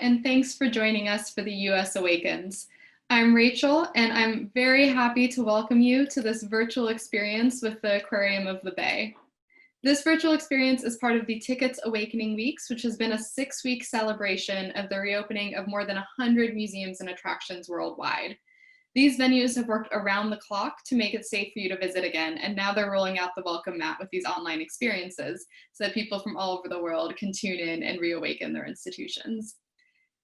and thanks for joining us for the US Awakens. I'm Rachel, and I'm very happy to welcome you to this virtual experience with the Aquarium of the Bay. This virtual experience is part of the Tiqets Awakening Weeks, which has been a 6-week celebration of the reopening of more than 100 museums and attractions worldwide. These venues have worked around the clock to make it safe for you to visit again, and now they're rolling out the welcome mat with these online experiences so that people from all over the world can tune in and reawaken their institutions.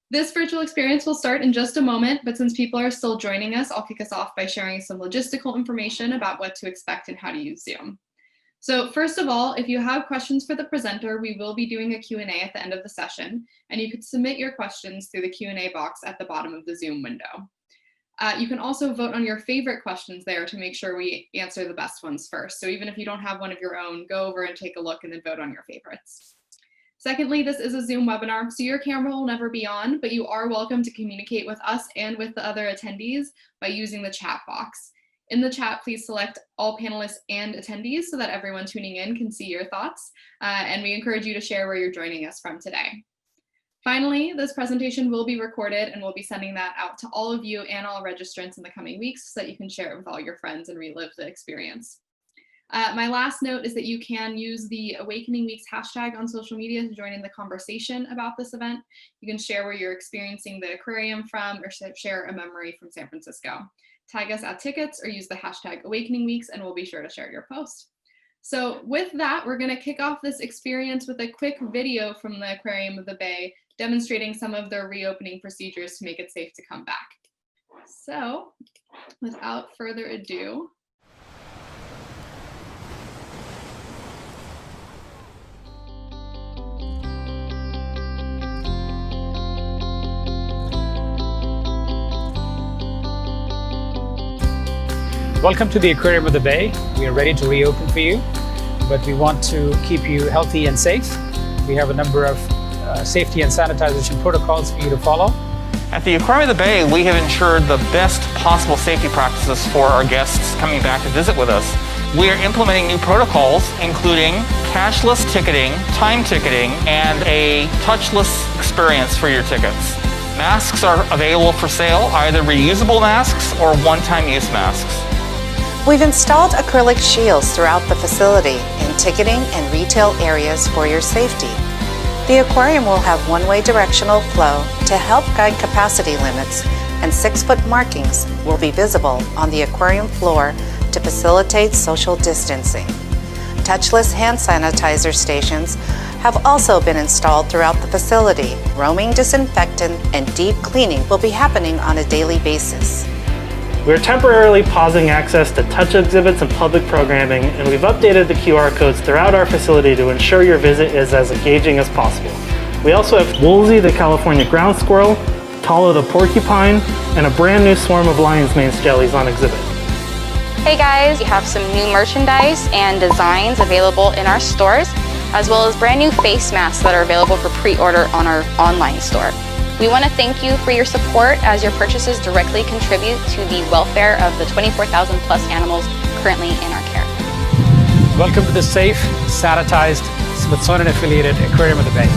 This virtual experience will start in just a moment, but since people are still joining us, I'll kick us off by sharing some logistical information about what to expect and how to use Zoom. So first of all, if you have questions for the presenter, we will be doing a Q&A at the end of the session, and you could submit your questions through the Q&A box at the bottom of the Zoom window. You can also vote on your favorite questions there to make sure we answer the best ones first. So even if you don't have one of your own, go over and take a look and then vote on your favorites. Secondly, this is a Zoom webinar, so your camera will never be on, but you are welcome to communicate with us and with the other attendees by using the chat box. In the chat, please select all panelists and attendees so that everyone tuning in can see your thoughts, and we encourage you to share where you're joining us from today. Finally, this presentation will be recorded, and we'll be sending that out to all of you and all registrants in the coming weeks so that you can share it with all your friends and relive the experience. My last note is that you can use the Awakening Weeks hashtag on social media to join in the conversation about this event. You can share where you're experiencing the aquarium from or share a memory from San Francisco. Tag us at Tiqets or use the hashtag Awakening Weeks, and we'll be sure to share your post. So with that, we're going to kick off this experience with a quick video from the Aquarium of the Bay demonstrating some of their reopening procedures to make it safe to come back. So without further ado, welcome to the Aquarium of the Bay. We are ready to reopen for you, but we want to keep you healthy and safe. We have a number of safety and sanitization protocols for you to follow. At the Aquarium of the Bay, we have ensured the best possible safety practices for our guests coming back to visit with us. We are implementing new protocols, including cashless ticketing, time ticketing, and a touchless experience for your tickets. Masks are available for sale, either reusable masks or one-time use masks. We've installed acrylic shields throughout the facility in ticketing and retail areas for your safety. The aquarium will have one-way directional flow to help guide capacity limits, and 6-foot markings will be visible on the aquarium floor to facilitate social distancing. Touchless hand sanitizer stations have also been installed throughout the facility. Roaming disinfectant and deep cleaning will be happening on a daily basis. We're temporarily pausing access to touch exhibits and public programming, and we've updated the QR codes throughout our facility to ensure your visit is as engaging as possible. We also have Woolsey the California ground squirrel, Talo the porcupine, and a brand new swarm of lion's mane jellies on exhibit. Hey guys, we have some new merchandise and designs available in our stores, as well as brand new face masks that are available for pre-order on our online store. We want to thank you for your support, as your purchases directly contribute to the welfare of the 24,000 plus animals currently in our care. Welcome to the safe, sanitized, Smithsonian-affiliated Aquarium of the Bay.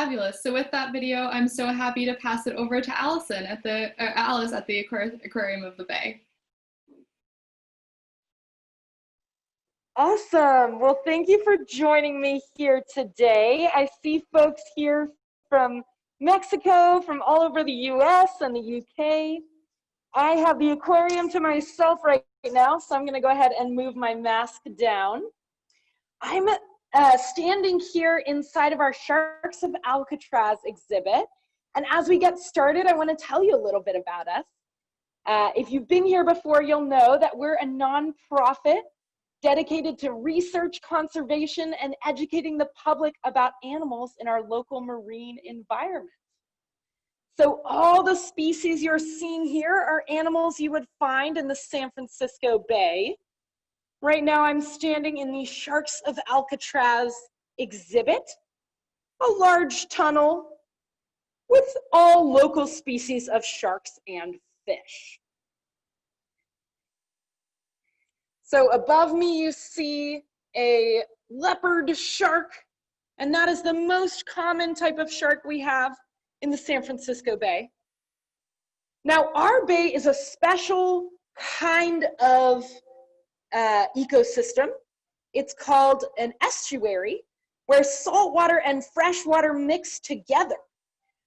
fabulous. So with that video, I'm so happy to pass it over to Alice at the Aquarium of the Bay. Awesome. Well, thank you for joining me here today. I see folks here from Mexico, from all over the US and the UK. I have the aquarium to myself right now, so I'm going to go ahead and move my mask down. I'm standing here inside of our Sharks of Alcatraz exhibit. And as we get started, I want to tell you a little bit about us. If you've been here before, you'll know that we're a nonprofit dedicated to research, conservation, and educating the public about animals in our local marine environment. So all the species you're seeing here are animals you would find in the San Francisco Bay. Right now I'm standing in the Sharks of Alcatraz exhibit, a large tunnel with all local species of sharks and fish. So above me you see a leopard shark, and that is the most common type of shark we have in the San Francisco Bay. Now our bay is a special kind of ecosystem. It's called an estuary, where saltwater and freshwater mix together,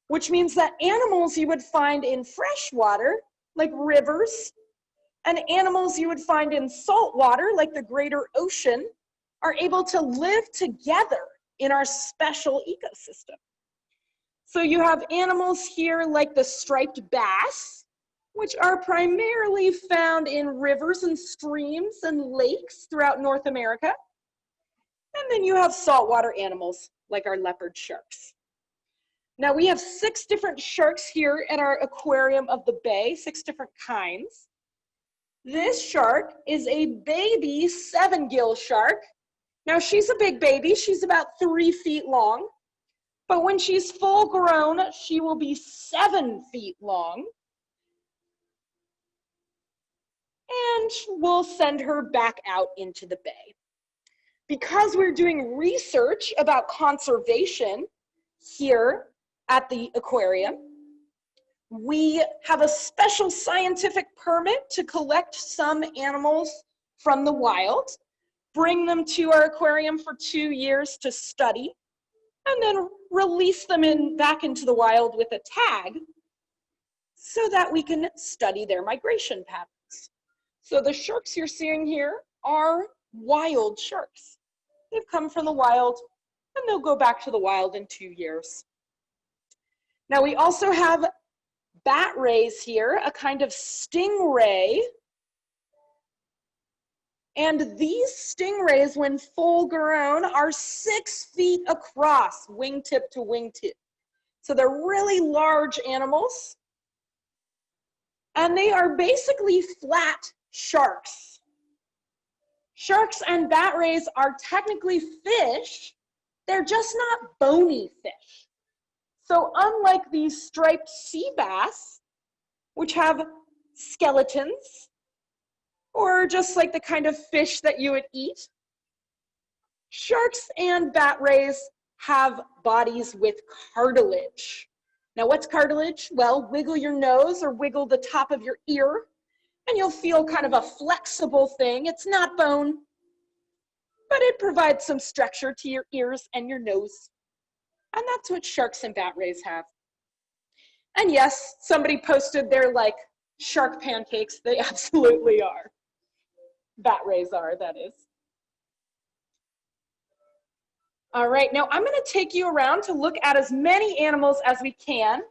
which means that animals you would find in freshwater, like rivers, and animals you would find in saltwater, like the greater ocean, are able to live together in our special ecosystem. So you have animals here like the striped bass, which are primarily found in rivers and streams and lakes throughout North America. And then you have saltwater animals like our leopard sharks. Now we have 6 different sharks here at our aquarium of the bay, 6 different kinds. This shark is a baby 7-gill shark. Now she's a big baby, she's about 3 feet long, but when she's full grown, she will be 7 feet long. And we'll send her back out into the bay. Because we're doing research about conservation here at the aquarium, we have a special scientific permit to collect some animals from the wild, bring them to our aquarium for 2 years to study, and then release them back into the wild with a tag so that we can study their migration patterns. So the sharks you're seeing here are wild sharks. They've come from the wild, and they'll go back to the wild in 2 years. Now we also have bat rays here, a kind of stingray. And these stingrays, when full grown, are 6 feet across, wingtip to wingtip. So they're really large animals. And they are basically flat sharks. Sharks and bat rays are technically fish, they're just not bony fish. So unlike these striped sea bass, which have skeletons, or just like the kind of fish that you would eat, sharks and bat rays have bodies with cartilage. Now what's cartilage? Well, wiggle your nose or wiggle the top of your ear, and you'll feel kind of a flexible thing. It's not bone, but it provides some structure to your ears and your nose. And that's what sharks and bat rays have. And yes, somebody posted they're like shark pancakes. They absolutely are. Bat rays are, that is. All right, now I'm gonna take you around to look at as many animals as we can,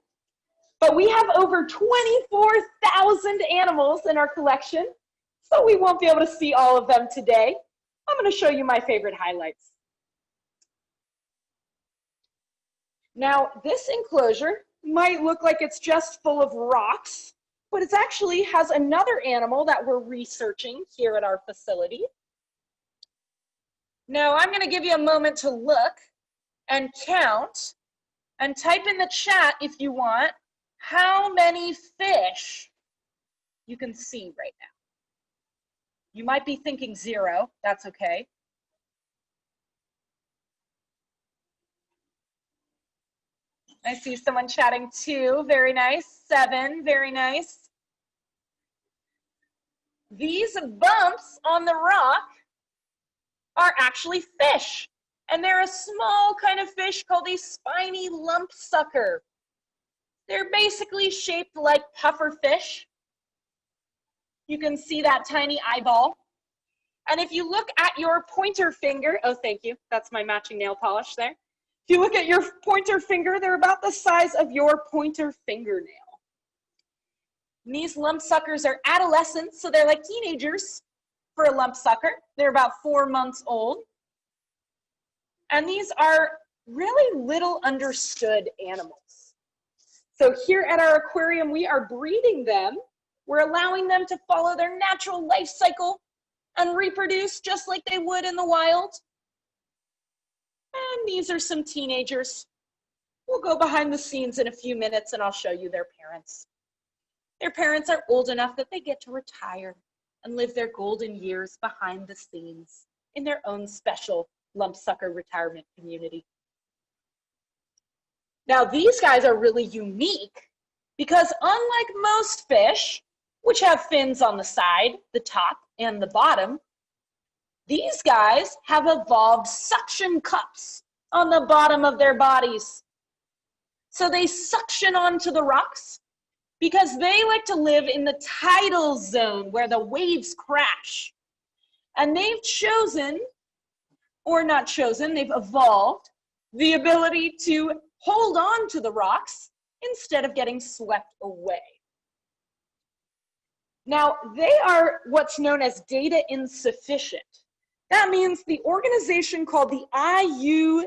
but we have over 24,000 animals in our collection, so we won't be able to see all of them today. I'm gonna show you my favorite highlights. Now, this enclosure might look like it's just full of rocks, but it actually has another animal that we're researching here at our facility. Now, I'm going to give you a moment to look and count and type in the chat if you want how many fish you can see right now. You might be thinking 0, that's okay. I see someone chatting 2, very nice. 7, very nice. These bumps on the rock are actually fish, and they're a small kind of fish called a spiny lumpsucker. They're basically shaped like puffer fish. You can see that tiny eyeball. And if you look at your pointer finger, oh, thank you, that's my matching nail polish there. If you look at your pointer finger, they're about the size of your pointer fingernail. And these lumpsuckers are adolescents, so they're like teenagers for a lumpsucker. They're about 4 months old. And these are really little understood animals. So here at our aquarium, we are breeding them. We're allowing them to follow their natural life cycle and reproduce just like they would in the wild. And these are some teenagers. We'll go behind the scenes in a few minutes and I'll show you their parents. Their parents are old enough that they get to retire and live their golden years behind the scenes in their own special lumpsucker retirement community. Now, these guys are really unique because unlike most fish, which have fins on the side, the top, and the bottom, these guys have evolved suction cups on the bottom of their bodies. So they suction onto the rocks because they like to live in the tidal zone where the waves crash. And they've chosen, or not chosen, they've evolved the ability to hold on to the rocks instead of getting swept away. Now, they are what's known as data insufficient. That means the organization called the IUCN,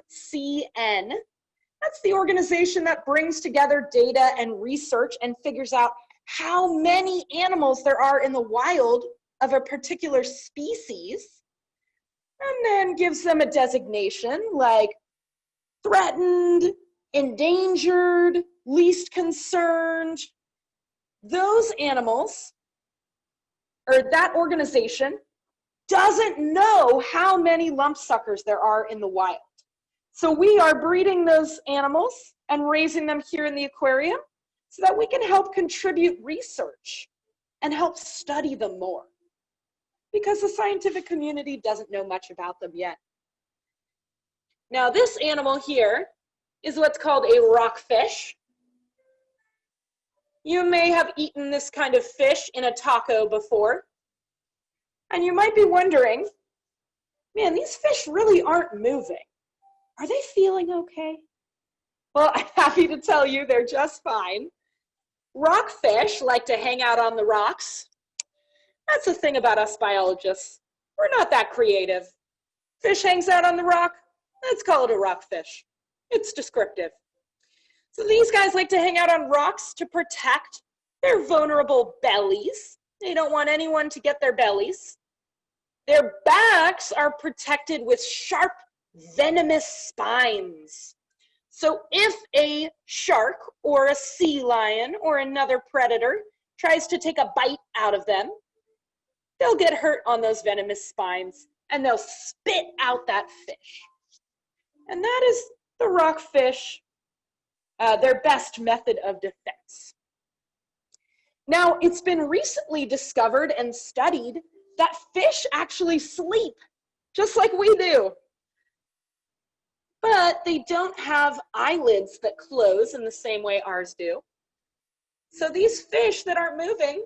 that's the organization that brings together data and research and figures out how many animals there are in the wild of a particular species, and then gives them a designation like threatened, endangered, least concerned. Those animals, or that organization, doesn't know how many lumpsuckers there are in the wild. So we are breeding those animals and raising them here in the aquarium so that we can help contribute research and help study them more, because the scientific community doesn't know much about them yet. Now, this animal here is what's called a rockfish. You may have eaten this kind of fish in a taco before. And you might be wondering, man, these fish really aren't moving. Are they feeling okay? Well, I'm happy to tell you they're just fine. Rockfish like to hang out on the rocks. That's the thing about us biologists. We're not that creative. Fish hangs out on the rock, let's call it a rockfish. It's descriptive. So these guys like to hang out on rocks to protect their vulnerable bellies. They don't want anyone to get their bellies. Their backs are protected with sharp, venomous spines. So if a shark or a sea lion or another predator tries to take a bite out of them, they'll get hurt on those venomous spines and they'll spit out that fish. And that is the rockfish, their best method of defense. Now, it's been recently discovered and studied that fish actually sleep just like we do. But they don't have eyelids that close in the same way ours do. So these fish that aren't moving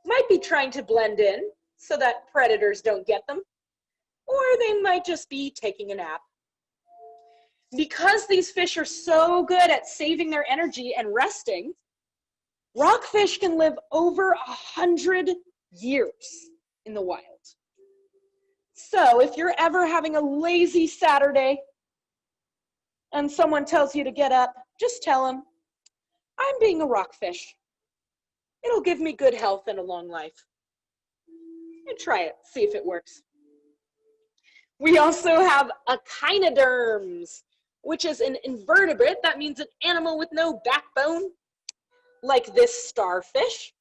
might be trying to blend in so that predators don't get them, or they might just be taking a nap. Because these fish are so good at saving their energy and resting, rockfish can live over 100 years in the wild. So if you're ever having a lazy Saturday and someone tells you to get up, just tell them, I'm being a rockfish. It'll give me good health and a long life. And try it, see if it works. We also have echinoderms, which is an invertebrate. That means an animal with no backbone, like this starfish.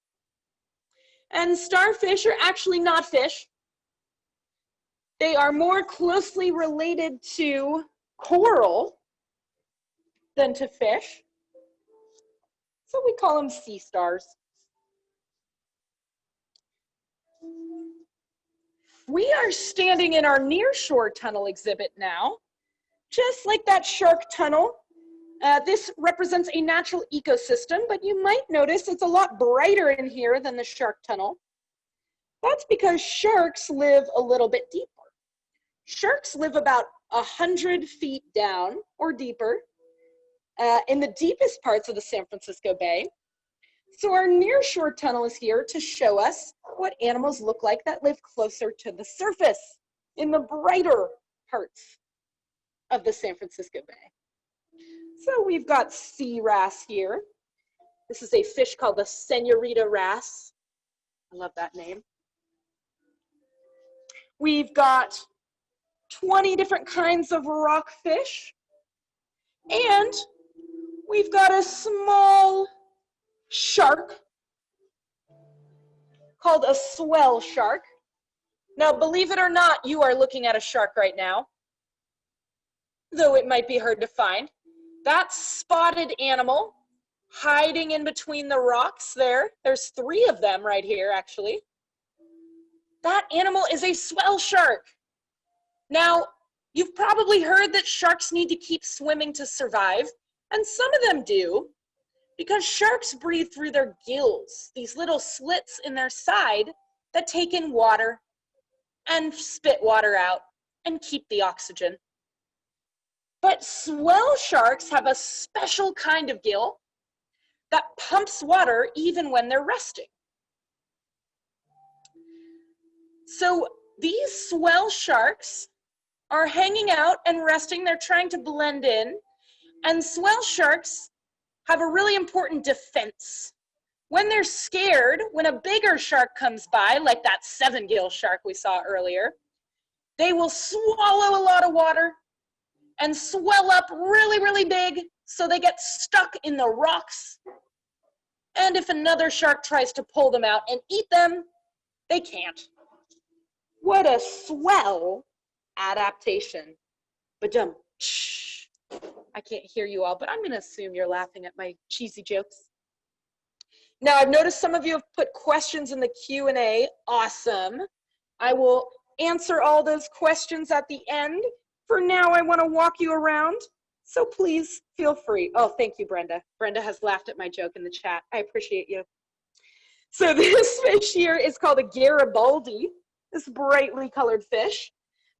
And starfish are actually not fish. They are more closely related to coral than to fish. So we call them sea stars. We are standing in our nearshore tunnel exhibit now. Just like that shark tunnel, this represents a natural ecosystem, but you might notice it's a lot brighter in here than the shark tunnel. That's because sharks live a little bit deeper. Sharks live about 100 feet down or deeper in the deepest parts of the San Francisco Bay. So our nearshore tunnel is here to show us what animals look like that live closer to the surface in the brighter parts of the San Francisco Bay. So we've got sea wrasse here. This is a fish called the senorita wrasse. I love that name. We've got 20 different kinds of rockfish. And we've got a small shark called a swell shark. Now, believe it or not, you are looking at a shark right now, though it might be hard to find. That spotted animal hiding in between the rocks there, there's 3 of them right here, actually. That animal is a swell shark. Now, you've probably heard that sharks need to keep swimming to survive, and some of them do, because sharks breathe through their gills, these little slits in their side that take in water and spit water out and keep the oxygen. But swell sharks have a special kind of gill that pumps water even when they're resting. So these swell sharks are hanging out and resting. They're trying to blend in. And swell sharks have a really important defense. When they're scared, when a bigger shark comes by, like that 7-gill shark we saw earlier, they will swallow a lot of water and swell up really, really big so they get stuck in the rocks. And if another shark tries to pull them out and eat them, they can't. What a swell adaptation. Ba-dum. I can't hear you all, but I'm going to assume you're laughing at my cheesy jokes. Now, I've noticed some of you have put questions in the Q&A. Awesome. I will answer all those questions at the end. For now, I want to walk you around, so please feel free. Oh, thank you, Brenda. Brenda has laughed at my joke in the chat. I appreciate you. So this fish here is called a Garibaldi, this brightly colored fish.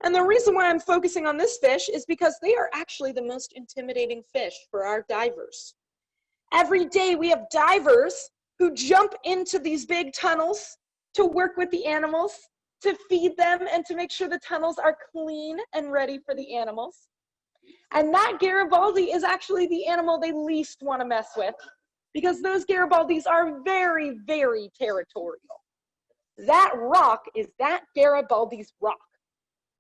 And the reason why I'm focusing on this fish is because they are actually the most intimidating fish for our divers. Every day we have divers who jump into these big tunnels to work with the animals, to feed them, and to make sure the tunnels are clean and ready for the animals. And that Garibaldi is actually the animal they least want to mess with, because those Garibaldis are very, very territorial. That rock is that Garibaldi's rock.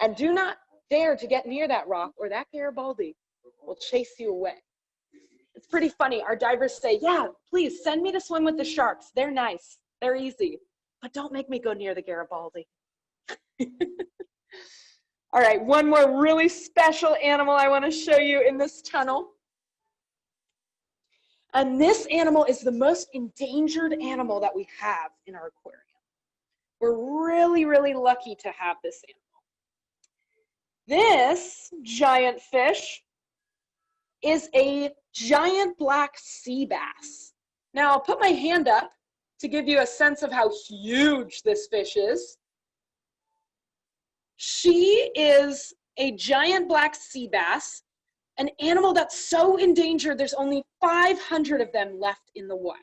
And do not dare to get near that rock, or that Garibaldi will chase you away. It's pretty funny. Our divers say, yeah, please send me to swim with the sharks. They're nice. They're easy. But don't make me go near the Garibaldi. All right, one more really special animal I want to show you in this tunnel. And this animal is the most endangered animal that we have in our aquarium. We're really, really lucky to have this animal. This giant fish is a giant black sea bass. Now, I'll put my hand up to give you a sense of how huge this fish is. She is a giant black sea bass, an animal that's so endangered there's only 500 of them left in the wild.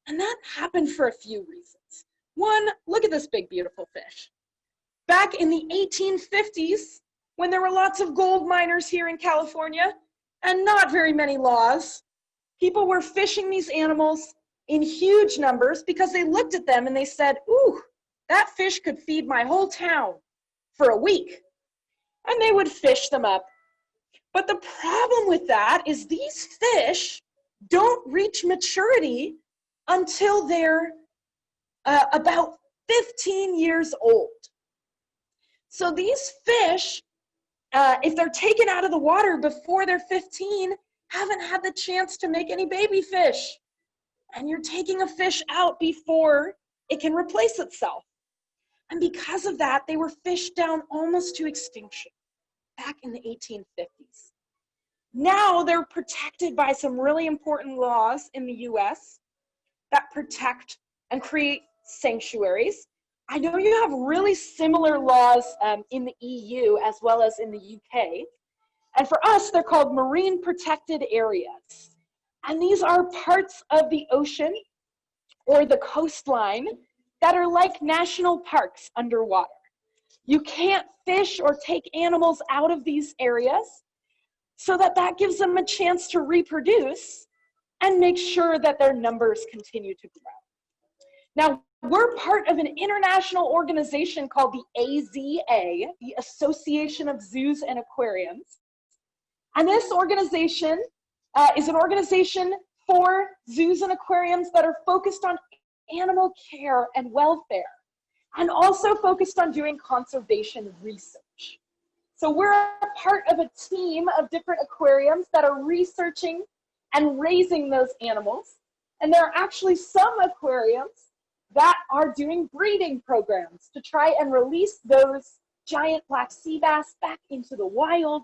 And that happened for a few reasons. One, look at this big, beautiful fish. Back in the 1850s, when there were lots of gold miners here in California and not very many laws, people were fishing these animals in huge numbers because they looked at them and they said, ooh, that fish could feed my whole town for a week. And they would fish them up. But the problem with that is these fish don't reach maturity until they're about 15 years old. So these fish, if they're taken out of the water before they're 15, haven't had the chance to make any baby fish. And you're taking a fish out before it can replace itself. And because of that, they were fished down almost to extinction back in the 1850s. Now they're protected by some really important laws in the US that protect and create sanctuaries. I know you have really similar laws in the EU as well as in the UK. And for us, they're called marine protected areas. And these are parts of the ocean or the coastline that are like national parks underwater. You can't fish or take animals out of these areas so that gives them a chance to reproduce and make sure that their numbers continue to grow. Now, we're part of an international organization called the AZA, the Association of Zoos and Aquariums. And this organization is an organization for zoos and aquariums that are focused on animal care and welfare, and also focused on doing conservation research. So we're a part of a team of different aquariums that are researching and raising those animals. And there are actually some aquariums that are doing breeding programs to try and release those giant black sea bass back into the wild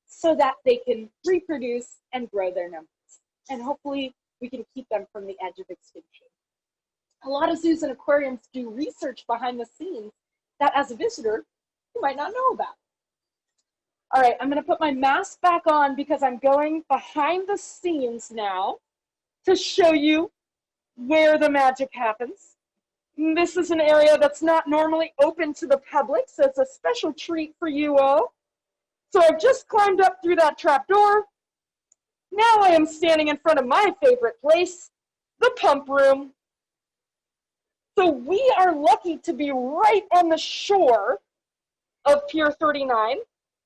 so that they can reproduce and grow their numbers. And hopefully we can keep them from the edge of extinction. A lot of zoos and aquariums do research behind the scenes that as a visitor, you might not know about. All right, I'm gonna put my mask back on because I'm going behind the scenes now to show you where the magic happens. This is an area that's not normally open to the public, so it's a special treat for you all. So I've just climbed up through that trap door. Now I am standing in front of my favorite place, the pump room. So we are lucky to be right on the shore of Pier 39,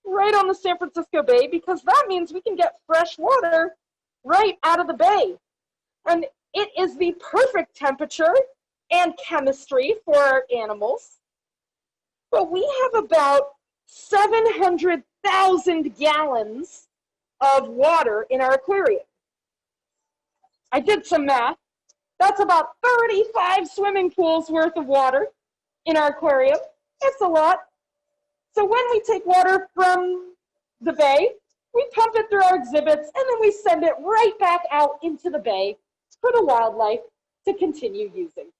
right on the San Francisco Bay, because that means we can get fresh water right out of the bay. And it is the perfect temperature and chemistry for our animals. But we have about 700,000 gallons of water in our aquarium. I did some math. That's about 35 swimming pools worth of water in our aquarium. It's a lot. So when we take water from the bay, we pump it through our exhibits, and then we send it right back out into the bay for the wildlife to continue using.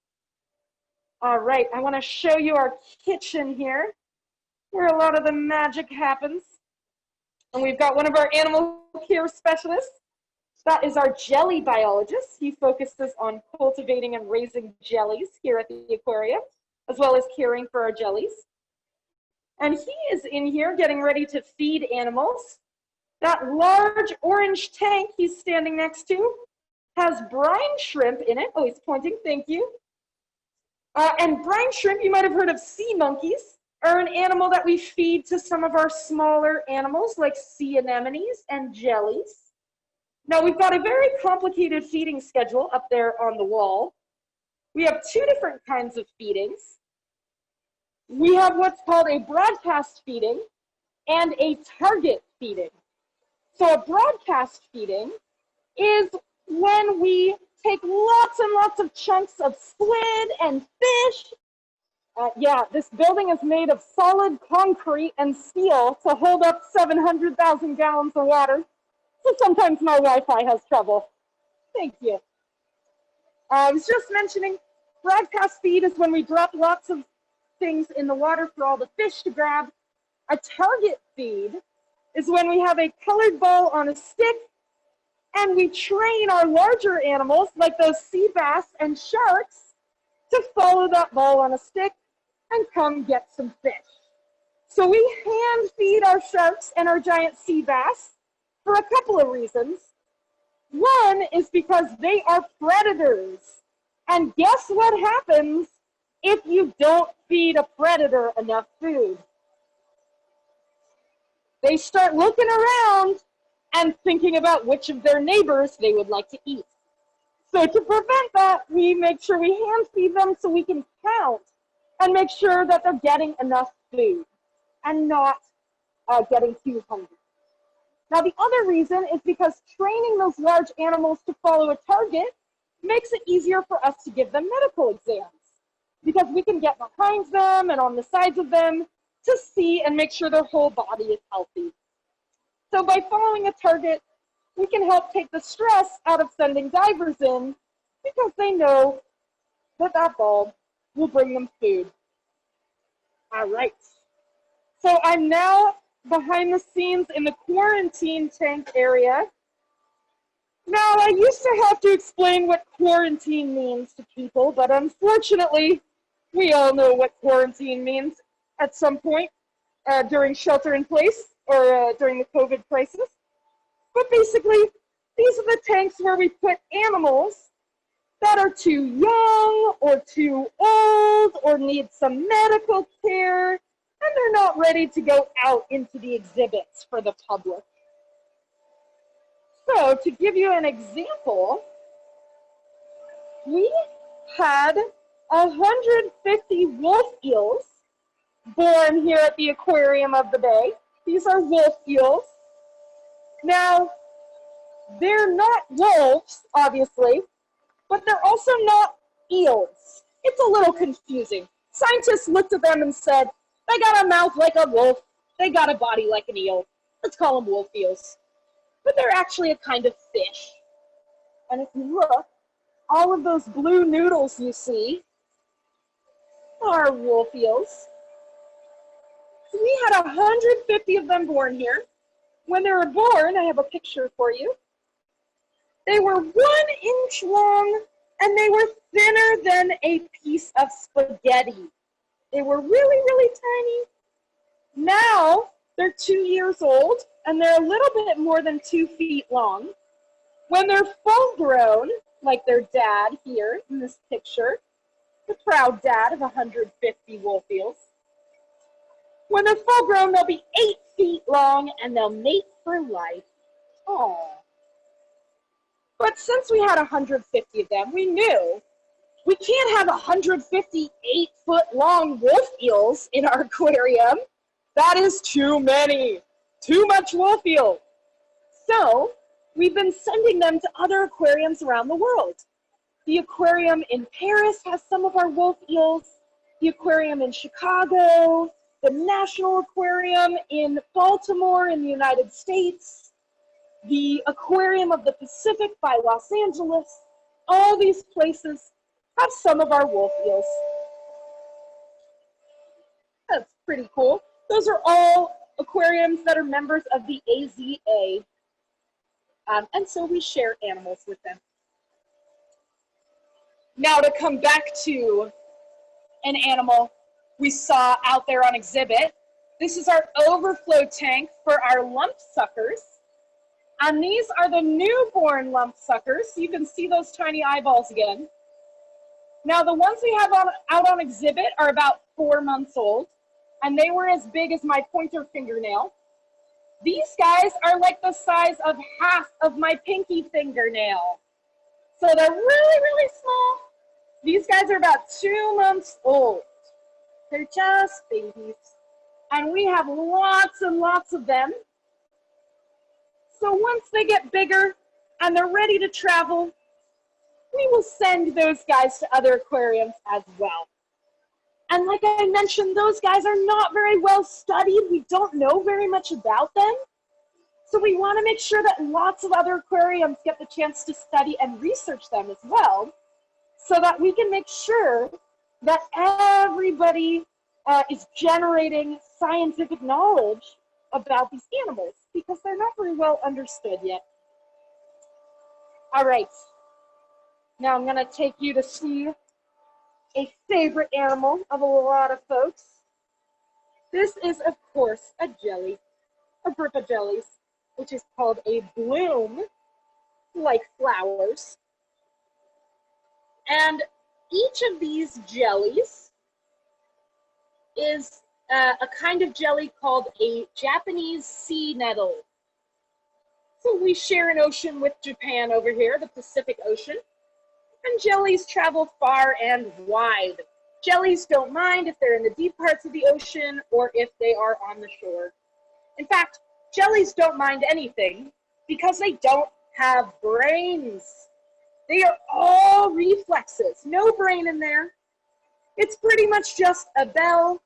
All right, I want to show you our kitchen here, where a lot of the magic happens. And we've got one of our animal care specialists. That is our jelly biologist. He focuses on cultivating and raising jellies here at the aquarium, as well as caring for our jellies. And he is in here getting ready to feed animals. That large orange tank he's standing next to has brine shrimp in it. Oh, he's pointing, thank you. And brine shrimp, you might have heard of sea monkeys, are an animal that we feed to some of our smaller animals like sea anemones and jellies. Now we've got a very complicated feeding schedule up there on the wall. We have two different kinds of feedings. We have what's called a broadcast feeding and a target feeding. So a broadcast feeding is when we take lots and lots of chunks of squid and fish. Yeah, this building is made of solid concrete and steel to hold up 700,000 gallons of water. So sometimes my Wi-Fi has trouble. Thank you. I was just mentioning, broadcast feed is when we drop lots of things in the water for all the fish to grab. A target feed is when we have a colored ball on a stick and we train our larger animals, like those sea bass and sharks, to follow that ball on a stick and come get some fish. So we hand feed our sharks and our giant sea bass for a couple of reasons. One is because they are predators. And guess what happens if you don't feed a predator enough food? They start looking around and thinking about which of their neighbors they would like to eat. So to prevent that, we make sure we hand feed them so we can count and make sure that they're getting enough food and not getting too hungry. Now the other reason is because training those large animals to follow a target makes it easier for us to give them medical exams, because we can get behind them and on the sides of them to see and make sure their whole body is healthy. So by following a target, we can help take the stress out of sending divers in, because they know that that ball will bring them food. All right. So I'm now behind the scenes in the quarantine tank area. Now, I used to have to explain what quarantine means to people, but unfortunately, we all know what quarantine means at some point during shelter in place or during the COVID crisis. But basically, these are the tanks where we put animals that are too young or too old or need some medical care, and they're not ready to go out into the exhibits for the public. So to give you an example, we had 150 wolf eels born here at the Aquarium of the Bay. These are wolf eels. Now, they're not wolves, obviously, but they're also not eels. It's a little confusing. Scientists looked at them and said, they got a mouth like a wolf, they got a body like an eel. Let's call them wolf eels. But they're actually a kind of fish. And if you look, all of those blue noodles you see are wolf eels. So we had 150 of them born here. When they were born, I have a picture for you. They were 1 inch long and they were thinner than a piece of spaghetti. They were really, really tiny. Now they're 2 years old and they're a little bit more than 2 feet long. When they're full grown, like their dad here in this picture, the proud dad of 150 wolf eels. When they're full grown, they'll be 8 feet long and they'll mate for life. Aww. But since we had 150 of them, we knew we can't have 150 8-foot-long wolf eels in our aquarium. That is too many. Too much wolf eel. So we've been sending them to other aquariums around the world. The aquarium in Paris has some of our wolf eels. The aquarium in Chicago, the National Aquarium in Baltimore in the United States, the Aquarium of the Pacific by Los Angeles, all these places have some of our wolf eels. That's pretty cool. Those are all aquariums that are members of the AZA, and so we share animals with them. Now to come back to an animal we saw out there on exhibit. This is our overflow tank for our lumpsuckers. And these are the newborn lumpsuckers. You can see those tiny eyeballs again. Now the ones we have out on exhibit are about 4 months old, and they were as big as my pointer fingernail. These guys are like the size of half of my pinky fingernail. So they're really, really small. These guys are about 2 months old. They're just babies. And we have lots and lots of them. So once they get bigger and they're ready to travel, we will send those guys to other aquariums as well. And like I mentioned, those guys are not very well studied. We don't know very much about them. So we want to make sure that lots of other aquariums get the chance to study and research them as well, so that we can make sure that everybody is generating scientific knowledge about these animals, because they're not very well understood yet. All right, now I'm gonna take you to see a favorite animal of a lot of folks. This is, of course, a jelly, a group of jellies, which is called a bloom, like flowers. And each of these jellies is a kind of jelly called a Japanese sea nettle. So we share an ocean with Japan over here, the Pacific Ocean, and jellies travel far and wide. Jellies don't mind if they're in the deep parts of the ocean or if they are on the shore. In fact, jellies don't mind anything because they don't have brains. They are all reflexes, no brain in there. It's pretty much just a bell,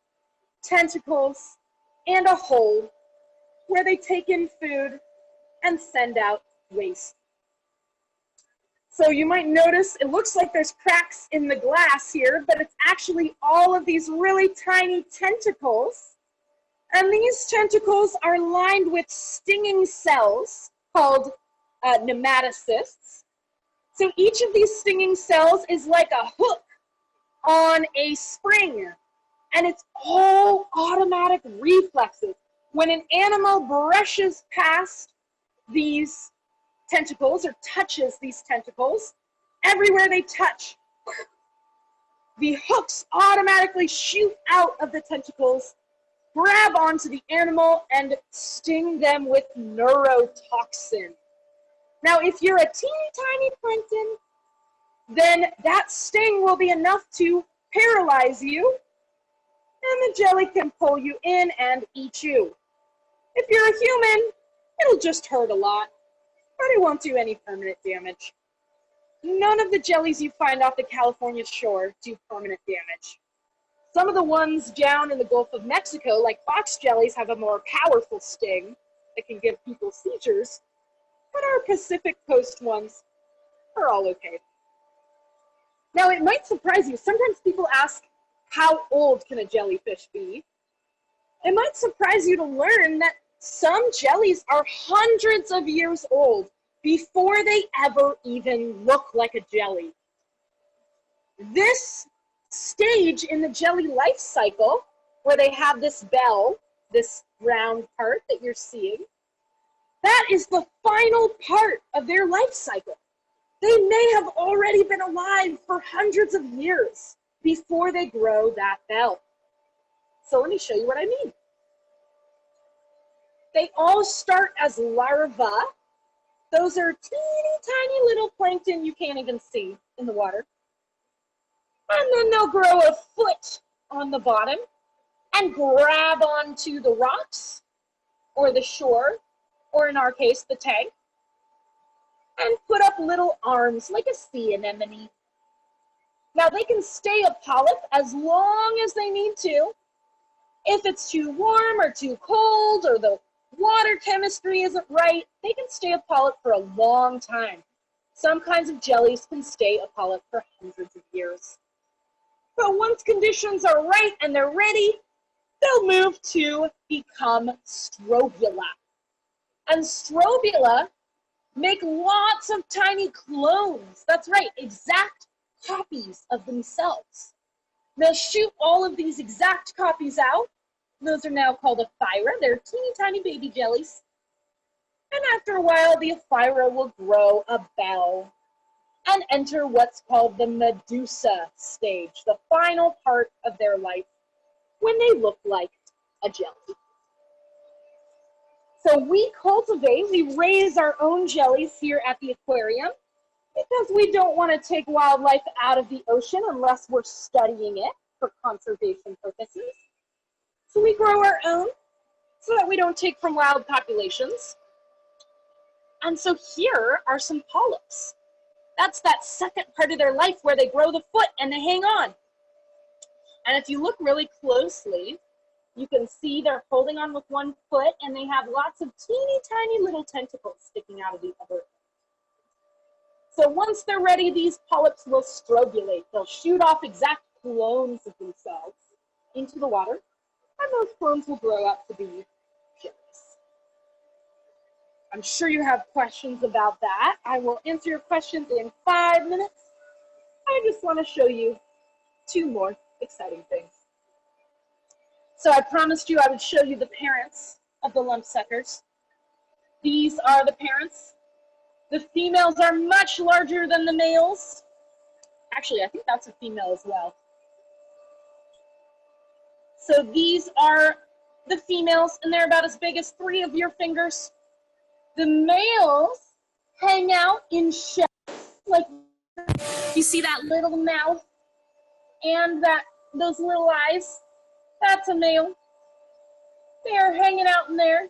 tentacles, and a hole where they take in food and send out waste. So you might notice it looks like there's cracks in the glass here, but it's actually all of these really tiny tentacles. And these tentacles are lined with stinging cells called nematocysts. So each of these stinging cells is like a hook on a spring, and it's all automatic reflexes. When an animal brushes past these tentacles or touches these tentacles, everywhere they touch, the hooks automatically shoot out of the tentacles, grab onto the animal, and sting them with neurotoxin. Now, if you're a teeny tiny plankton, then that sting will be enough to paralyze you, and the jelly can pull you in and eat you. If you're a human, it'll just hurt a lot, but it won't do any permanent damage. None of the jellies you find off the California shore do permanent damage. Some of the ones down in the Gulf of Mexico, like fox jellies, have a more powerful sting that can give people seizures, but our Pacific Coast ones are all okay. Now, it might surprise you. Sometimes people ask, how old can a jellyfish be? It might surprise you to learn that some jellies are hundreds of years old before they ever even look like a jelly. This stage in the jelly life cycle, where they have this bell, this round part that you're seeing, that is the final part of their life cycle. They may have already been alive for hundreds of years before they grow that bell. So let me show you what I mean. They all start as larvae. Those are teeny tiny little plankton you can't even see in the water. And then they'll grow a foot on the bottom and grab onto the rocks or the shore, or in our case, the tank, and put up little arms like a sea anemone. Now, they can stay a polyp as long as they need to. If it's too warm or too cold, or the water chemistry isn't right, they can stay a polyp for a long time. Some kinds of jellies can stay a polyp for hundreds of years. But once conditions are right and they're ready, they'll move to become strobila. And strobila make lots of tiny clones. That's right, exact copies of themselves. They'll shoot all of these exact copies out. Those are now called ephyra. They're teeny tiny baby jellies. And after a while, the ephyra will grow a bell and enter what's called the medusa stage, the final part of their life, when they look like a jelly. So we raise our own jellies here at the aquarium because we don't want to take wildlife out of the ocean unless we're studying it for conservation purposes. So we grow our own so that we don't take from wild populations. And so here are some polyps. That's that second part of their life where they grow the foot and they hang on. And if you look really closely, you can see they're holding on with one foot and they have lots of teeny tiny little tentacles sticking out of the other. So once they're ready, these polyps will strobulate. They'll shoot off exact clones of themselves into the water, and those clones will grow up to be jellies. I'm sure you have questions about that. I will answer your questions in 5 minutes. I just want to show you 2 more exciting things. So I promised you I would show you the parents of the lumpsuckers. These are the parents. The females are much larger than the males. Actually, I think that's a female as well. So these are the females, and they're about as big as 3 of your fingers. The males hang out in shells, like you see that little mouth and those little eyes. That's a male. They're hanging out in there.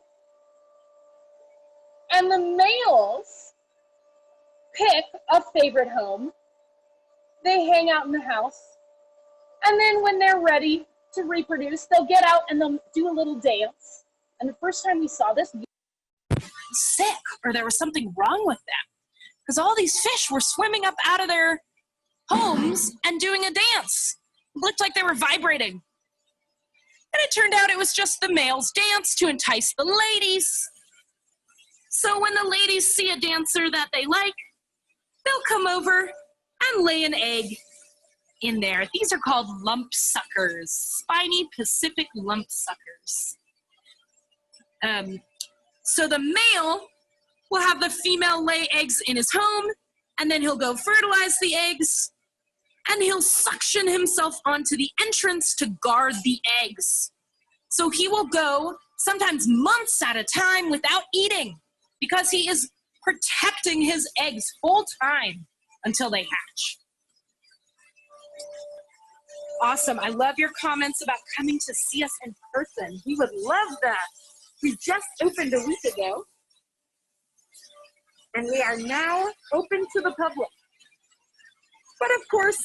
And the males pick a favorite home. They hang out in the house. And then when they're ready to reproduce, they'll get out and they'll do a little dance. And the first time we saw this, sick, or there was something wrong with them, because all these fish were swimming up out of their homes and doing a dance. It looked like they were vibrating. And it turned out it was just the males' dance to entice the ladies. So when the ladies see a dancer that they like, they'll come over and lay an egg in there. These are called lumpsuckers, spiny Pacific lumpsuckers. So the male will have the female lay eggs in his home, and then he'll go fertilize the eggs, and he'll suction himself onto the entrance to guard the eggs. So he will go sometimes months at a time without eating because he is protecting his eggs full time until they hatch. Awesome. I love your comments about coming to see us in person. We would love that. We just opened a week ago, and we are now open to the public. But of course,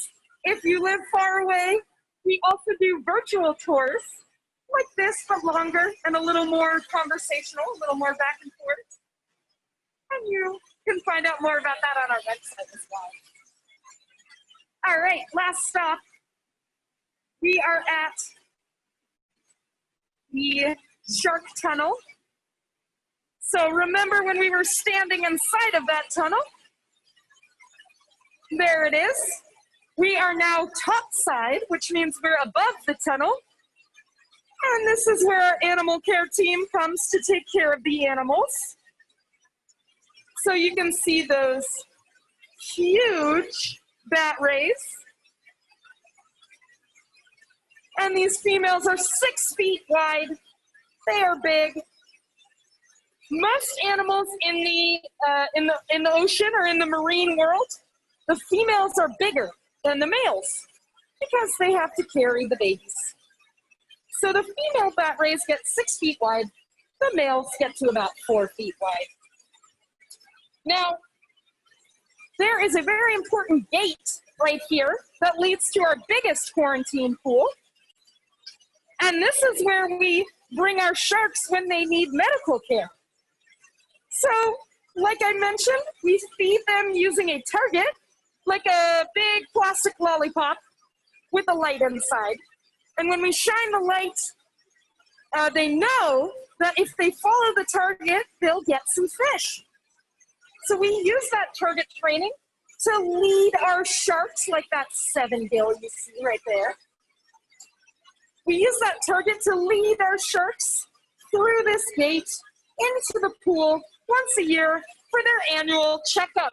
if you live far away, we also do virtual tours like this, but longer and a little more conversational, a little more back and forth. And you can find out more about that on our website as well. All right, last stop. We are at the shark tunnel. So remember when we were standing inside of that tunnel? There it is. We are now topside, which means we're above the tunnel. And this is where our animal care team comes to take care of the animals. So you can see those huge bat rays. And these females are 6 feet wide. They are big. Most animals in the ocean or in the marine world, the females are bigger than the males because they have to carry the babies. So the female bat rays get 6 feet wide. The males get to about 4 feet wide. Now, there is a very important gate right here that leads to our biggest quarantine pool. And this is where we bring our sharks when they need medical care. So, like I mentioned, we feed them using a target, like a big plastic lollipop with a light inside. And when we shine the light, they know that if they follow the target, they'll get some fish. So we use that target training to lead our sharks, like that 7-gill you see right there. We use that target to lead our sharks through this gate into the pool once a year for their annual checkup.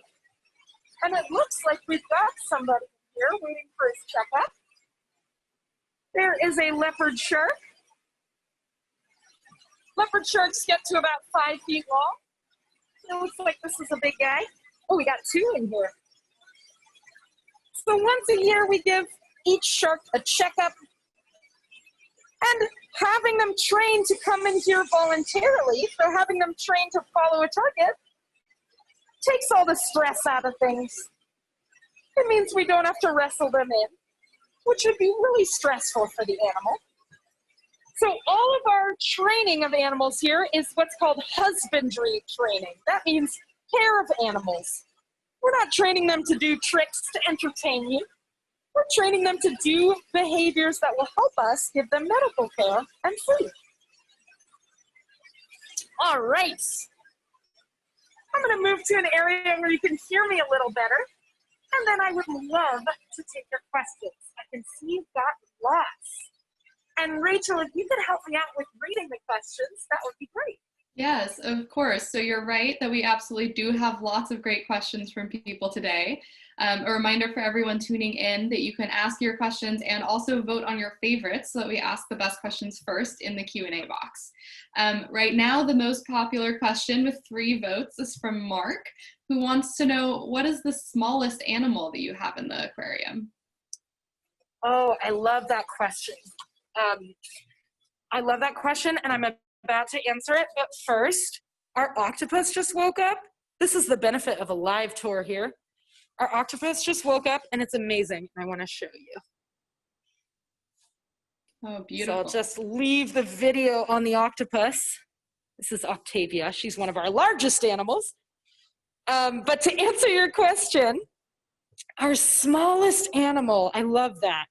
And it looks like we've got somebody here waiting for his checkup. There is a leopard shark. Leopard sharks get to about 5 feet long. It looks like this is a big guy. Oh, we got 2 in here. So once a year, we give each shark a checkup. And having them trained to come in here voluntarily, so having them trained to follow a target, takes all the stress out of things. It means we don't have to wrestle them in, which would be really stressful for the animal. So all of our training of animals here is what's called husbandry training. That means care of animals. We're not training them to do tricks to entertain you. We're training them to do behaviors that will help us give them medical care and food. All right. I'm going to move to an area where you can hear me a little better, and then I would love to take your questions. I can see you've got lots. And Rachel, if you could help me out with reading the questions, that would be great. Yes, of course. So you're right that we absolutely do have lots of great questions from people today. A reminder for everyone tuning in that you can ask your questions and also vote on your favorites so that we ask the best questions first in the Q&A box. Right now, the most popular question with 3 votes is from Mark, who wants to know, what is the smallest animal that you have in the aquarium? Oh, I love that question. I love that question, and I'm about to answer it. But first, our octopus just woke up. This is the benefit of a live tour here. Our octopus just woke up, and it's amazing. I want to show you. Oh, beautiful. So I'll just leave the video on the octopus. This is Octavia. She's one of our largest animals. But to answer your question, our smallest animal, I love that.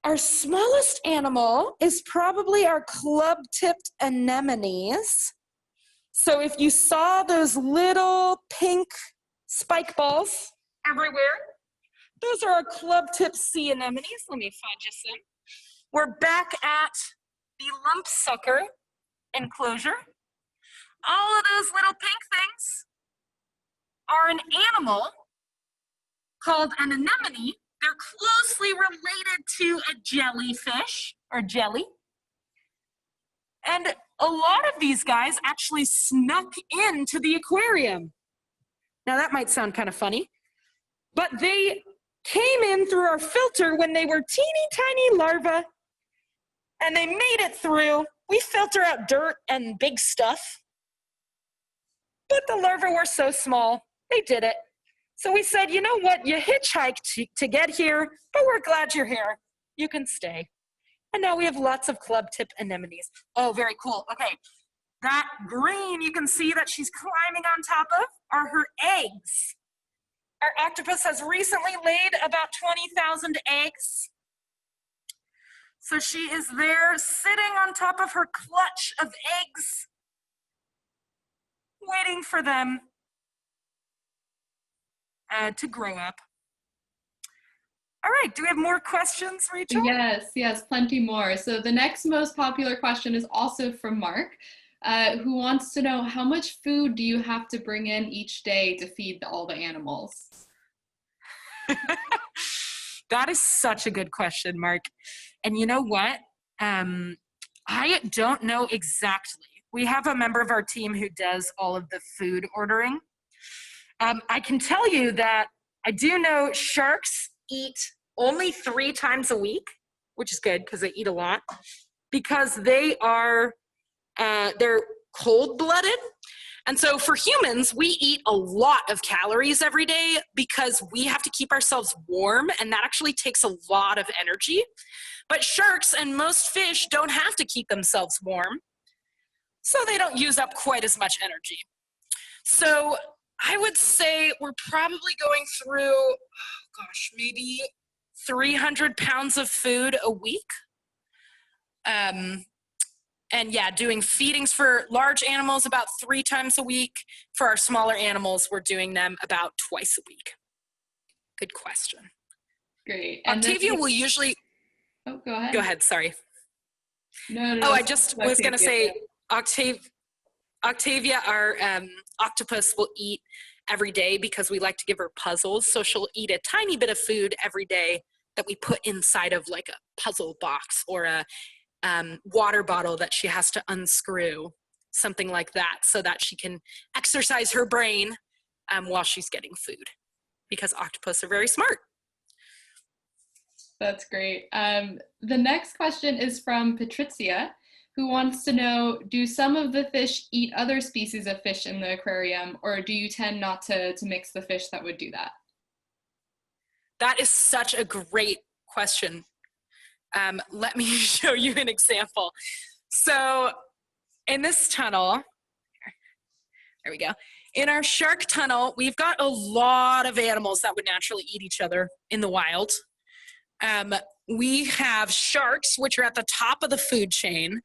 Our smallest animal is probably our club-tipped anemones. So if you saw those little pink spike balls everywhere, those are our club-tipped sea anemones. Let me find you some. We're back at the lumpsucker enclosure. All of those little pink things are an animal called an anemone. They're closely related to a jellyfish, or jelly. And a lot of these guys actually snuck into the aquarium. Now that might sound kind of funny, but they came in through our filter when they were teeny tiny larvae, and they made it through. We filter out dirt and big stuff, but the larvae were so small, they did it. So we said, you know what, you hitchhiked to get here, but we're glad you're here. You can stay. And now we have lots of club tip anemones. Oh, very cool. Okay, that green you can see that she's climbing on top of are her eggs. Our octopus has recently laid about 20,000 eggs. So she is there sitting on top of her clutch of eggs, waiting for them to grow up. All right, do we have more questions, Rachel? Yes, plenty more. So the next most popular question is also from Mark, who wants to know, how much food do you have to bring in each day to feed all the animals? That is such a good question, Mark. And you know what? I don't know exactly. We have a member of our team who does all of the food ordering. I can tell you that I do know sharks eat only 3 times a week, which is good because they eat a lot, because they are, they're cold-blooded. And so for humans, we eat a lot of calories every day because we have to keep ourselves warm, and that actually takes a lot of energy. But sharks and most fish don't have to keep themselves warm, so they don't use up quite as much energy. So I would say we're probably going through, maybe 300 pounds of food a week. And yeah, doing feedings for large animals about 3 times a week. For our smaller animals, we're doing them about twice a week. Good question. Great. And Octavia will usually... Oh, go ahead. Go ahead, sorry. No. Oh, I just was going to say, Octavia, our octopus, will eat every day because we like to give her puzzles. So she'll eat a tiny bit of food every day that we put inside of like a puzzle box or a water bottle that she has to unscrew, something like that, so that she can exercise her brain while she's getting food, because octopus are very smart. That's great. The next question is from Patricia, who wants to know, do some of the fish eat other species of fish in the aquarium, or do you tend not to mix the fish that would do that? That is such a great question. Let me show you an example. So in this tunnel, there we go. In our shark tunnel, we've got a lot of animals that would naturally eat each other in the wild. We have sharks, which are at the top of the food chain.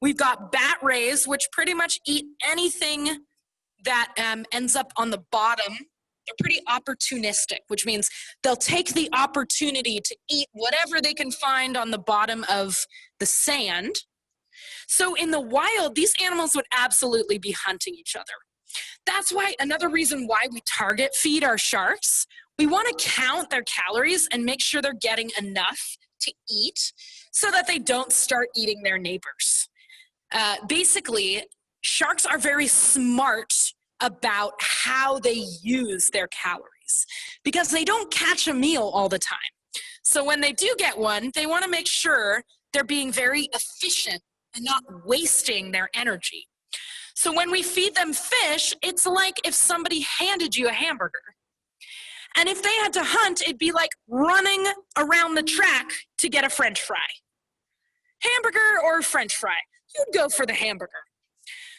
We've got bat rays, which pretty much eat anything that ends up on the bottom. They're pretty opportunistic, which means they'll take the opportunity to eat whatever they can find on the bottom of the sand. So in the wild, these animals would absolutely be hunting each other. That's why, another reason why we target feed our sharks. We want to count their calories and make sure they're getting enough to eat so that they don't start eating their neighbors. Basically, sharks are very smart about how they use their calories because they don't catch a meal all the time. So when they do get one, they want to make sure they're being very efficient and not wasting their energy. So when we feed them fish, it's like if somebody handed you a hamburger. And if they had to hunt, it'd be like running around the track to get a French fry. Hamburger or French fry, you'd go for the hamburger.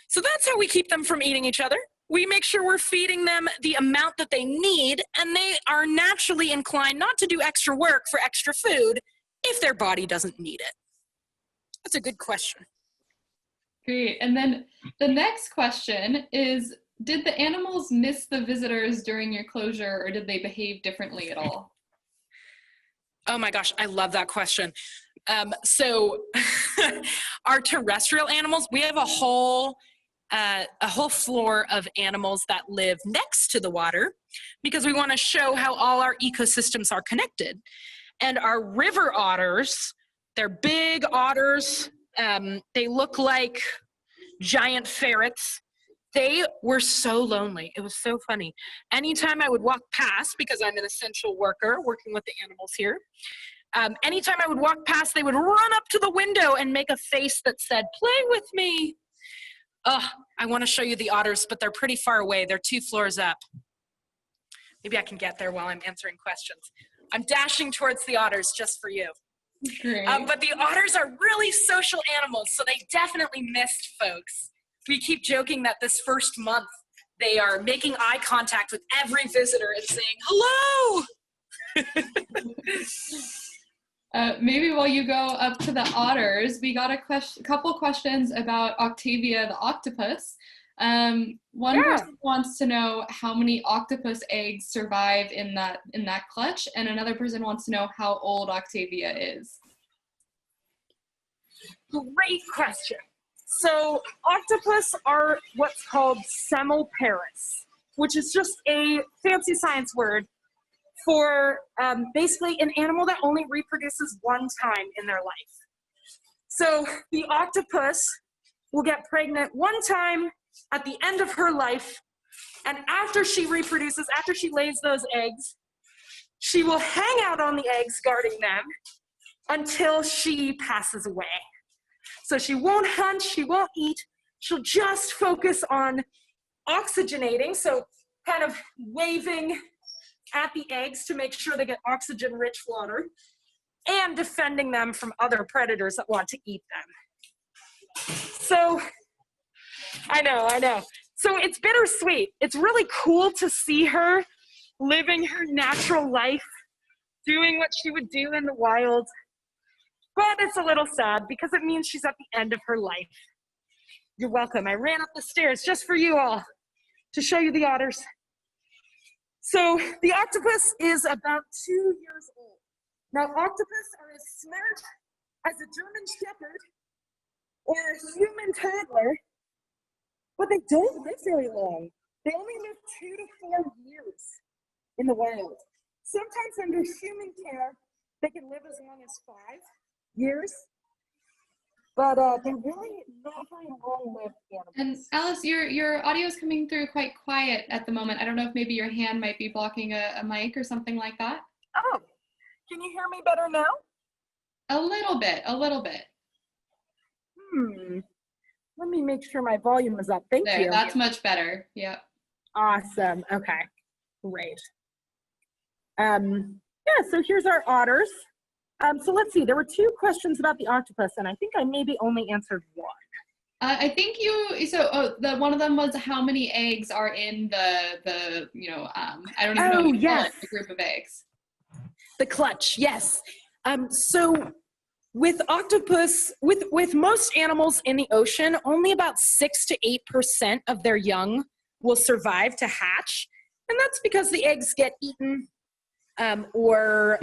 So that's how we keep them from eating each other. We make sure we're feeding them the amount that they need, and they are naturally inclined not to do extra work for extra food if their body doesn't need it. That's a good question. Great. And then the next question is, did the animals miss the visitors during your closure, or did they behave differently at all? Oh my gosh, I love that question. So our terrestrial animals, we have a whole a whole floor of animals that live next to the water because we want to show how all our ecosystems are connected. And our river otters, they're big otters. They look like giant ferrets. They were so lonely. It was so funny. Anytime I would walk past, because I'm an essential worker working with the animals here, anytime I would walk past, they would run up to the window and make a face that said, "Play with me." Oh, I want to show you the otters, but they're pretty far away. They're 2 floors up. Maybe I can get there while I'm answering questions. I'm dashing towards the otters just for you. Great. But the otters are really social animals, so they definitely missed folks. We keep joking that this first month, they are making eye contact with every visitor and saying, "Hello!" Maybe while you go up to the otters, we got a couple questions about Octavia the octopus. One person wants to know how many octopus eggs survive in that clutch, and another person wants to know how old Octavia is. Great question. So octopus are what's called semelparous, which is just a fancy science word for basically an animal that only reproduces one time in their life. So the octopus will get pregnant one time at the end of her life, and after she reproduces, after she lays those eggs, she will hang out on the eggs guarding them until she passes away. So she won't hunt, she won't eat, she'll just focus on oxygenating, so kind of waving at the eggs to make sure they get oxygen-rich water, and defending them from other predators that want to eat them. So, I know. So it's bittersweet. It's really cool to see her living her natural life, doing what she would do in the wild. But it's a little sad because it means she's at the end of her life. You're welcome. I ran up the stairs just for you all to show you the otters. So the octopus is about 2 years old. Now octopus are as smart as a German shepherd or a human toddler, but they don't live very long. They only live 2 to 4 years in the wild. Sometimes under human care, they can live as long as 5 years, but they're really not very long-lived animals. And Alice, your audio is coming through quite quiet at the moment. I don't know if maybe your hand might be blocking a mic or something like that. Oh, can you hear me better now? A little bit. Let me make sure my volume is up. Thank you. That's much better. Yeah. Awesome. Okay, great. So here's our otters. So let's see, there were 2 questions about the octopus, and I think I maybe only answered 1. I think one of them was how many eggs are in the I don't even know what you call it, the group of eggs. The clutch, yes. So with octopus, with most animals in the ocean, only about 6 to 8% of their young will survive to hatch. And that's because the eggs get eaten or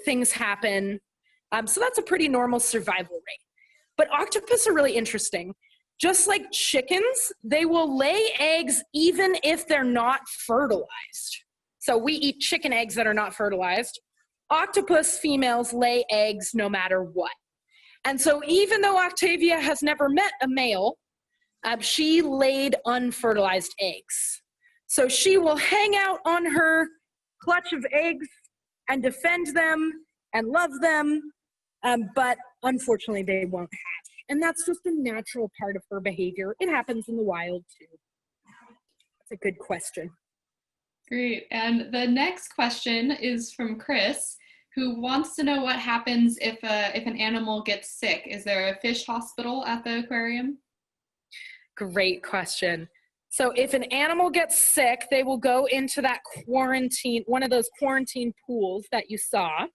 things happen. So that's a pretty normal survival rate. But octopus are really interesting. Just like chickens, they will lay eggs even if they're not fertilized. So we eat chicken eggs that are not fertilized. Octopus females lay eggs no matter what. And so even though Octavia has never met a male, she laid unfertilized eggs. So she will hang out on her clutch of eggs and defend them and love them, but unfortunately they won't hatch. And that's just a natural part of her behavior. It happens in the wild too. That's a good question. Great. And the next question is from Chris, who wants to know what happens if an animal gets sick. Is there a fish hospital at the aquarium? Great question. So if an animal gets sick, they will go into that quarantine, one of those quarantine pools that you saw,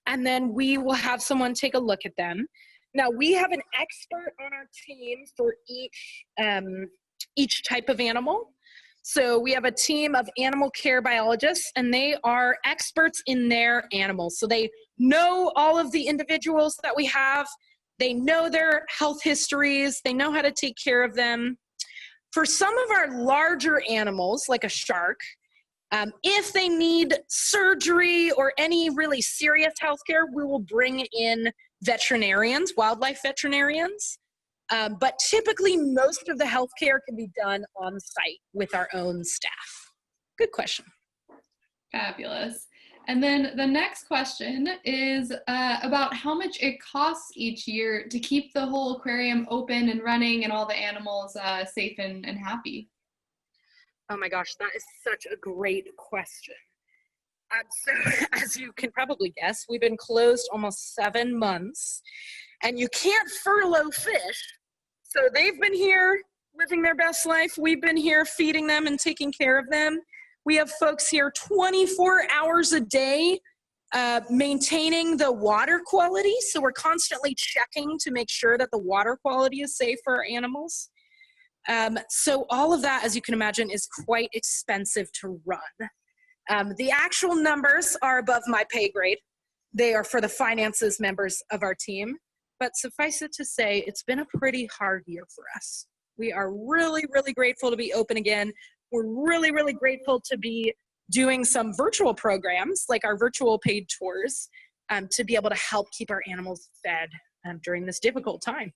and then we will have someone take a look at them. Now we have an expert on our team for each type of animal. So we have a team of animal care biologists, and they are experts in their animals. So they know all of the individuals that we have. They know their health histories. They know how to take care of them. For some of our larger animals, like a shark, if they need surgery or any really serious healthcare, we will bring in veterinarians, wildlife veterinarians. But typically, most of the healthcare can be done on site with our own staff. Good question. Fabulous. And then the next question is about how much it costs each year to keep the whole aquarium open and running and all the animals safe and happy. Oh my gosh, that is such a great question. So as you can probably guess, we've been closed almost 7 months, and you can't furlough fish. So they've been here living their best life. We've been here feeding them and taking care of them. We have folks here 24 hours a day maintaining the water quality. So we're constantly checking to make sure that the water quality is safe for our animals. So all of that, as you can imagine, is quite expensive to run. The actual numbers are above my pay grade. They are for the finances members of our team. But suffice it to say, it's been a pretty hard year for us. We are really, really grateful to be open again. We're really, really grateful to be doing some virtual programs, like our virtual paid tours, to be able to help keep our animals fed during this difficult time.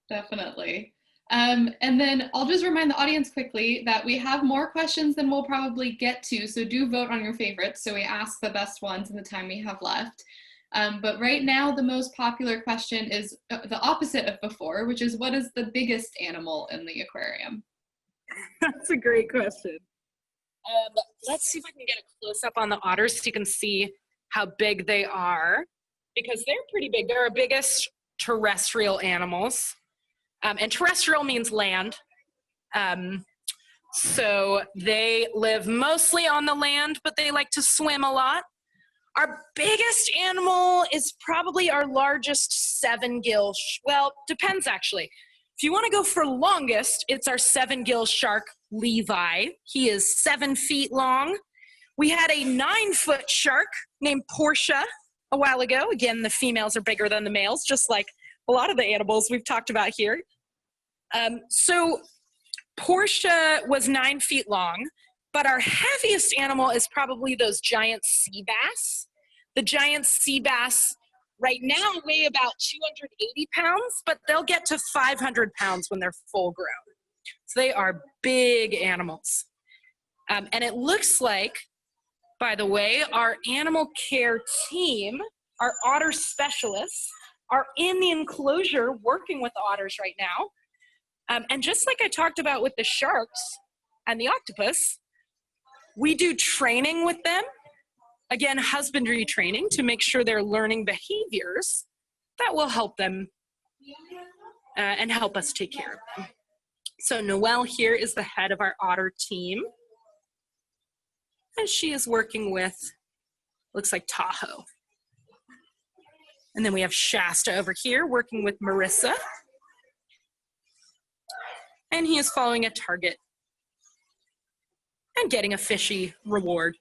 Definitely. And then I'll just remind the audience quickly that we have more questions than we'll probably get to, so do vote on your favorites so we ask the best ones in the time we have left. But right now, the most popular question is the opposite of before, which is, what is the biggest animal in the aquarium? That's a great question. Let's see if I can get a close-up on the otters so you can see how big they are, because they're pretty big. They're our biggest terrestrial animals. And terrestrial means land. So they live mostly on the land, but they like to swim a lot. Our biggest animal is probably our largest 7-gill, well, depends actually. If you want to go for longest, it's our 7-gill shark, Levi. He is 7 feet long. We had a 9-foot shark named Portia a while ago. Again, the females are bigger than the males, just like a lot of the animals we've talked about here. So Portia was 9 feet long, but our heaviest animal is probably those giant sea bass. The giant sea bass right now weigh about 280 pounds, but they'll get to 500 pounds when they're full grown. So they are big animals. And it looks like, by the way, our animal care team, our otter specialists, are in the enclosure working with otters right now. And just like I talked about with the sharks and the octopus, we do training with them. Again, husbandry training to make sure they're learning behaviors that will help them and help us take care of them. So Noelle here is the head of our otter team. And she is working with, looks like Tahoe. And then we have Shasta over here working with Marissa. And he is following a target and getting a fishy reward.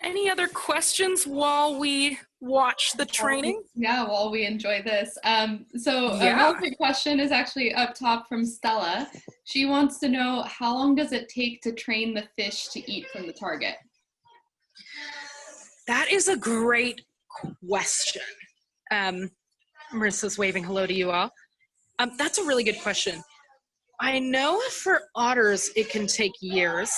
Any other questions while we watch the training? Yeah, while we enjoy this. Another question is actually up top from Stella. She wants to know, how long does it take to train the fish to eat from the target? That is a great question. Marissa's waving hello to you all. That's a really good question. I know for otters, it can take years.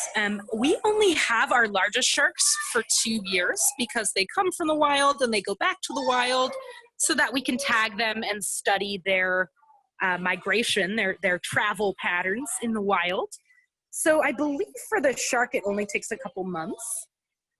We only have our largest sharks for 2 years because they come from the wild and they go back to the wild so that we can tag them and study their migration, their travel patterns in the wild. So I believe for the shark, it only takes a couple months.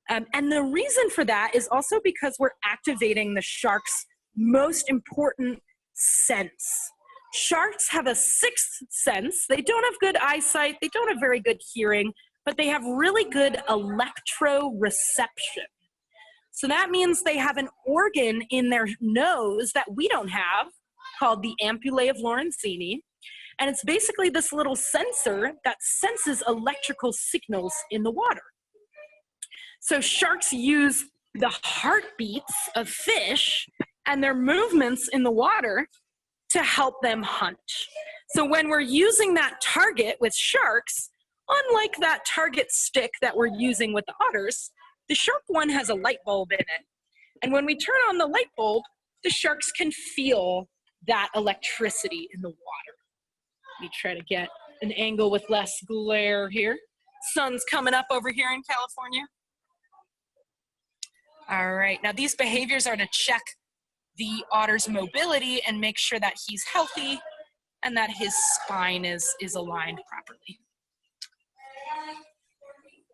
And the reason for that is also because we're activating the shark's most important sense. Sharks have a sixth sense. They don't have good eyesight. They don't have very good hearing, but they have really good electroreception. So that means they have an organ in their nose that we don't have called the ampullae of Lorenzini. And it's basically this little sensor that senses electrical signals in the water. So sharks use the heartbeats of fish and their movements in the water to help them hunt. So when we're using that target with sharks, unlike that target stick that we're using with the otters, the shark one has a light bulb in it. And when we turn on the light bulb, the sharks can feel that electricity in the water. Let me try to get an angle with less glare here. Sun's coming up over here in California. All right, now these behaviors are to check the otter's mobility and make sure that he's healthy and that his spine is aligned properly.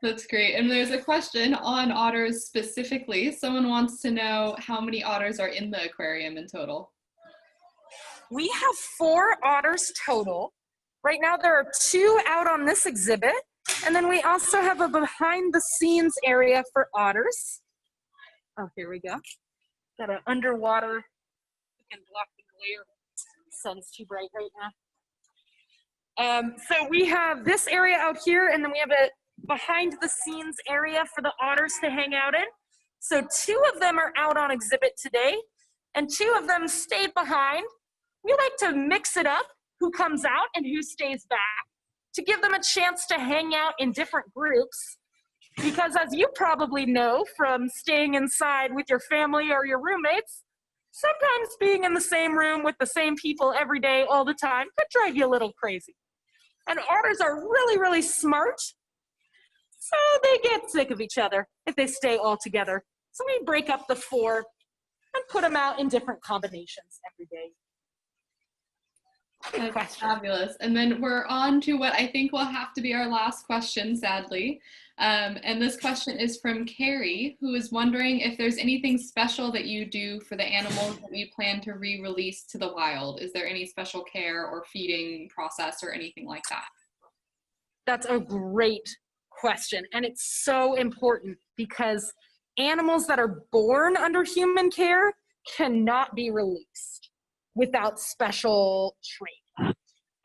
That's great. And there's a question on otters specifically. Someone wants to know how many otters are in the aquarium in total. We have 4 otters total. Right now there are 2 out on this exhibit, and then we also have a behind the scenes area for otters. Oh, here we go. Got an underwater, we can block the glare. Sun's too bright right now. So we have this area out here, and then we have a behind the scenes area for the otters to hang out in. So 2 of them are out on exhibit today, and 2 of them stayed behind. We like to mix it up, who comes out and who stays back, to give them a chance to hang out in different groups. Because as you probably know from staying inside with your family or your roommates, sometimes being in the same room with the same people every day all the time could drive you a little crazy. And otters are really, really smart, so they get sick of each other if they stay all together. So we break up the 4 and put them out in different combinations every day. That's fabulous. And then we're on to what I think will have to be our last question, sadly. And this question is from Carrie, who is wondering if there's anything special that you do for the animals that you plan to re-release to the wild. Is there any special care or feeding process or anything like that? That's a great question, and it's so important because animals that are born under human care cannot be released without special training.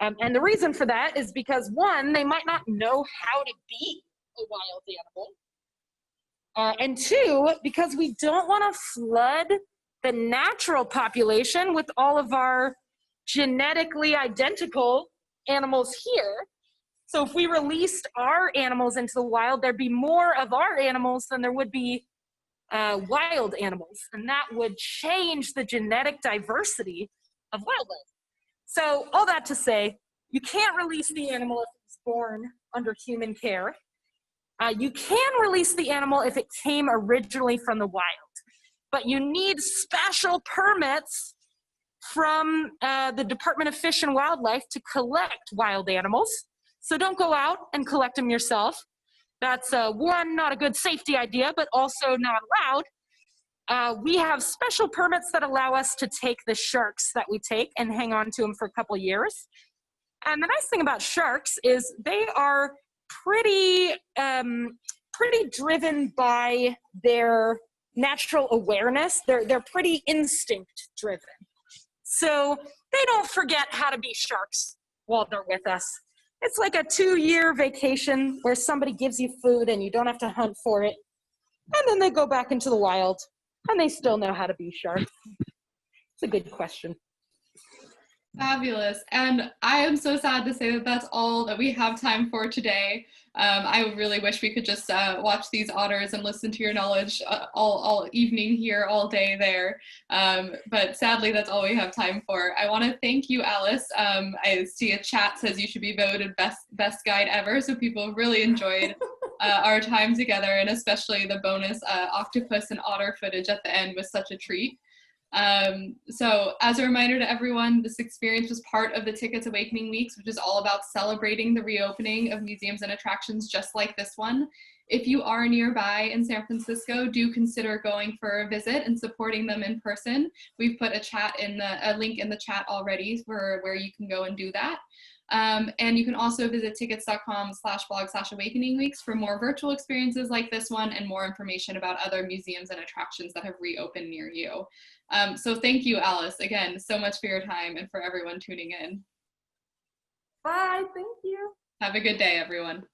And the reason for that is because, 1, they might not know how to be a wild animal. And 2, because we don't want to flood the natural population with all of our genetically identical animals here. So if we released our animals into the wild, there'd be more of our animals than there would be wild animals. And that would change the genetic diversity of wildlife. So all that to say, you can't release the animal if it's born under human care. You can release the animal if it came originally from the wild, but you need special permits from the Department of Fish and Wildlife to collect wild animals. So don't go out and collect them yourself. That's 1, not a good safety idea, but also not allowed. We have special permits that allow us to take the sharks that we take and hang on to them for a couple of years. And the nice thing about sharks is they are pretty driven by their natural awareness. They're pretty instinct driven. So they don't forget how to be sharks while they're with us. It's like a 2-year vacation where somebody gives you food and you don't have to hunt for it. And then they go back into the wild and they still know how to be sharks. It's a good question. Fabulous. And I am so sad to say that that's all that we have time for today. I really wish we could just watch these otters and listen to your knowledge all evening here, all day there. But sadly, that's all we have time for. I want to thank you, Alice. I see a chat says you should be voted best guide ever. So people really enjoyed our time together, and especially the bonus octopus and otter footage at the end was such a treat. So as a reminder to everyone, this experience was part of the Tiqets Awakening Weeks, which is all about celebrating the reopening of museums and attractions just like this one. If you are nearby in San Francisco, do consider going for a visit and supporting them in person. We've put a link in the chat already where you can go and do that. And you can also visit tiqets.com/blog/awakening weeks for more virtual experiences like this one and more information about other museums and attractions that have reopened near you. So thank you, Alice, again, so much for your time and for everyone tuning in. Bye, thank you. Have a good day, everyone.